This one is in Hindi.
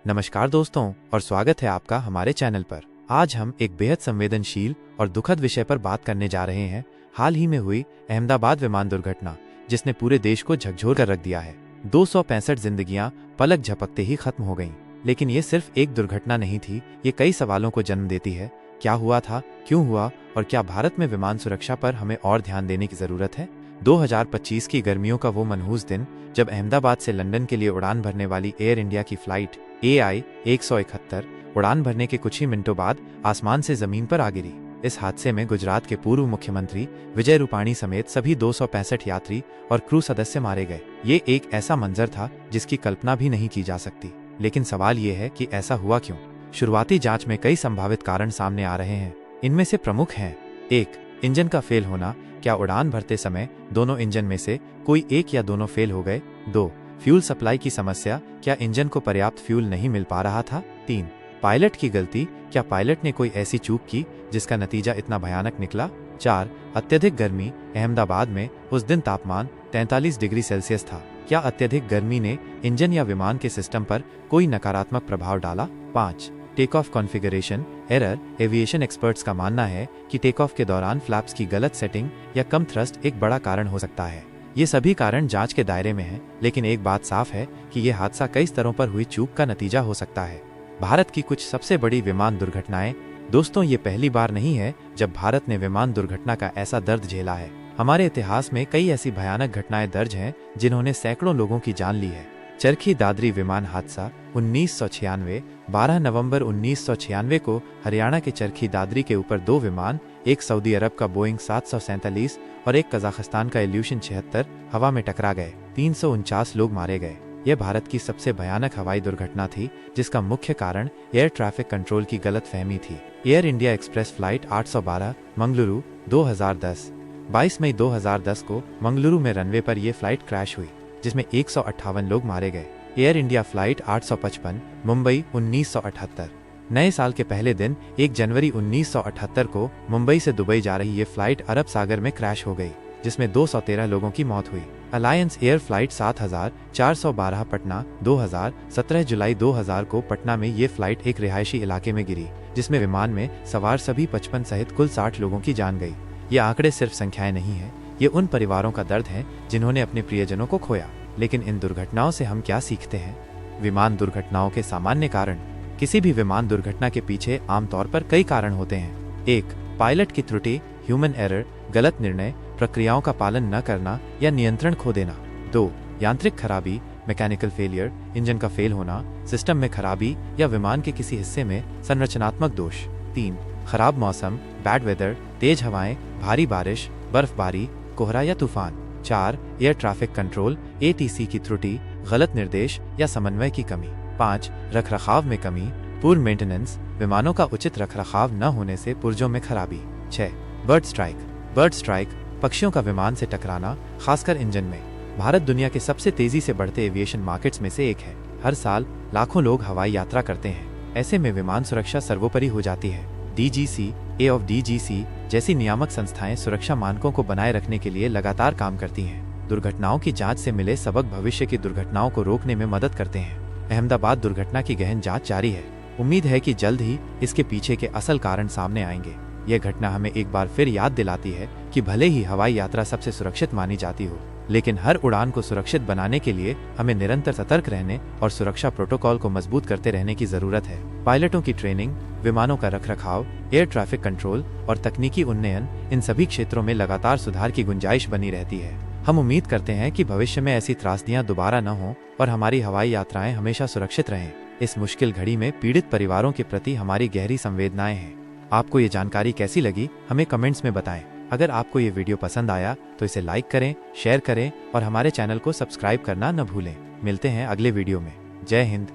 नमस्कार दोस्तों और स्वागत है आपका हमारे चैनल पर। आज हम एक बेहद संवेदनशील और दुखद विषय पर बात करने जा रहे हैं। हाल ही में हुई अहमदाबाद विमान दुर्घटना, जिसने पूरे देश को झकझोर कर रख दिया है। 265 जिंदगियां पलक झपकते ही खत्म हो गईं। लेकिन ये सिर्फ एक दुर्घटना नहीं थी, ये कई सवालों को जन्म देती है। क्या हुआ था, क्यों हुआ, और क्या भारत में विमान सुरक्षा पर हमें और ध्यान देने की जरूरत है। 2025 की गर्मियों का वो मनहूस दिन, जब अहमदाबाद से लंदन के लिए उड़ान भरने वाली एयर इंडिया की फ्लाइट AI 171 उड़ान भरने के कुछ ही मिनटों बाद आसमान से जमीन पर आ गिरी। इस हादसे में गुजरात के पूर्व मुख्यमंत्री विजय रूपाणी समेत सभी 265 यात्री और क्रू सदस्य मारे गए। ये एक ऐसा मंजर था जिसकी कल्पना भी नहीं की जा सकती। लेकिन सवाल ये है कि ऐसा हुआ क्यों। शुरुआती जांच में कई संभावित कारण सामने आ रहे हैं। इनमें से प्रमुख हैं: 1. इंजन का फेल होना। क्या उड़ान भरते समय दोनों इंजन में से कोई एक या दोनों फेल हो गए। 2. फ्यूल सप्लाई की समस्या। क्या इंजन को पर्याप्त फ्यूल नहीं मिल पा रहा था। 3. पायलट की गलती। क्या पायलट ने कोई ऐसी चूक की जिसका नतीजा इतना भयानक निकला। 4. अत्यधिक गर्मी। अहमदाबाद में उस दिन तापमान 43 डिग्री सेल्सियस था। क्या अत्यधिक गर्मी ने इंजन या विमान के सिस्टम पर कोई नकारात्मक प्रभाव डाला। 5. Take off configuration error. Aviation experts का मानना है कि टेक ऑफ के दौरान फ्लैप्स की गलत सेटिंग या कम थ्रस्ट एक बड़ा कारण हो सकता है। ये सभी कारण जांच के दायरे में हैं, लेकिन एक बात साफ है कि ये हादसा कई स्तरों पर हुई चूक का नतीजा हो सकता है। भारत की कुछ सबसे बड़ी विमान दुर्घटनाएं। दोस्तों, ये पहली बार नहीं है जब भारत ने विमान दुर्घटना का ऐसा दर्द झेला है। हमारे इतिहास में कई ऐसी भयानक घटनाएं दर्ज हैं जिन्होंने सैकड़ों लोगों की जान ली है। चरखी दादरी विमान हादसा 1996। 12 नवंबर 1996 को हरियाणा के चरखी दादरी के ऊपर दो विमान, एक सऊदी अरब का बोइंग 747 और एक कजाकिस्तान का इल्यूशन 76 हवा में टकरा गए। 349 लोग मारे गए। यह भारत की सबसे भयानक हवाई दुर्घटना थी, जिसका मुख्य कारण एयर ट्रैफिक कंट्रोल की गलतफहमी थी। Air India express flight 812 Mangaluru 2010। 22 मई 2010 को मंगलुरु में रनवे पर यह फ्लाइट क्रैश हुई, जिसमें 158 लोग मारे गए। Air India flight 855 Mumbai 1978। नए साल के पहले दिन 1 जनवरी 1978 को मुंबई से दुबई जा रही ये फ्लाइट अरब सागर में क्रैश हो गई, जिसमें 213 लोगों की मौत हुई। Alliance air flight 7412 Patna 2000। 17 जुलाई 2000 को पटना में ये फ्लाइट एक रिहायशी इलाके में गिरी, जिसमें विमान में सवार सभी 55 सहित कुल 60 लोगों की जान गई। ये आंकड़े सिर्फ संख्याएं नहीं है, ये उन परिवारों का दर्द है जिन्होंने अपने प्रियजनों को खोया। लेकिन इन दुर्घटनाओं से हम क्या सीखते हैं। विमान दुर्घटनाओं के सामान्य कारण। किसी भी विमान दुर्घटना के पीछे आमतौर पर कई कारण होते हैं। 1. पायलट की त्रुटि, ह्यूमन एरर, गलत निर्णय, प्रक्रियाओं का पालन न करना या नियंत्रण खो देना। 2. यांत्रिक खराबी, मैकेनिकल फेलियर, इंजन का फेल होना, सिस्टम में खराबी या विमान के किसी हिस्से में संरचनात्मक दोष। 3. खराब मौसम, बैड वेदर, तेज हवाएं, भारी बारिश, बर्फबारी, कोहरा या तूफान। 4. एयर ट्रैफिक कंट्रोल ATC की त्रुटि, गलत निर्देश या समन्वय की कमी। 5. रखरखाव में कमी, पूर मेंटेनेंस, विमानों का उचित रखरखाव न होने से पुर्जों में खराबी। 6. Bird strike. बर्ड स्ट्राइक, पक्षियों का विमान से टकराना, खासकर इंजन में। भारत दुनिया के सबसे तेजी से बढ़ते एविएशन मार्केट्स में से एक है। हर साल लाखों लोग हवाई यात्रा करते हैं। ऐसे में विमान सुरक्षा सर्वोपरि हो जाती है। DGC, AOF-DGC जैसी नियामक संस्थाएं सुरक्षा मानकों को बनाए रखने के लिए लगातार काम करती हैं। दुर्घटनाओं की जांच से मिले सबक भविष्य की दुर्घटनाओं को रोकने में मदद करते हैं। अहमदाबाद दुर्घटना की गहन जांच जारी है। उम्मीद है कि जल्द ही इसके पीछे के असल कारण सामने आएंगे। यह घटना हमें एक बार फिर याद दिलाती है कि भले ही हवाई यात्रा सबसे सुरक्षित मानी जाती हो, लेकिन हर उड़ान को सुरक्षित बनाने के लिए हमें निरंतर सतर्क रहने और सुरक्षा प्रोटोकॉल को मजबूत करते रहने की जरूरत है। पायलटों की ट्रेनिंग, विमानों का रखरखाव, एयर ट्रैफिक कंट्रोल और तकनीकी उन्नयन, इन सभी क्षेत्रों में लगातार सुधार की गुंजाइश बनी रहती है। हम उम्मीद करते हैं कि भविष्य में ऐसी त्रासदियां दोबारा न हों और हमारी हवाई यात्राएं हमेशा सुरक्षित रहें। इस मुश्किल घड़ी में पीड़ित परिवारों के प्रति हमारी गहरी संवेदनाएं हैं। आपको ये जानकारी कैसी लगी, हमें कमेंट्स में बताएं। अगर आपको ये वीडियो पसंद आया तो इसे लाइक करें, शेयर करें और हमारे चैनल को सब्सक्राइब करना न भूलें। मिलते हैं अगले वीडियो में। जय हिंद।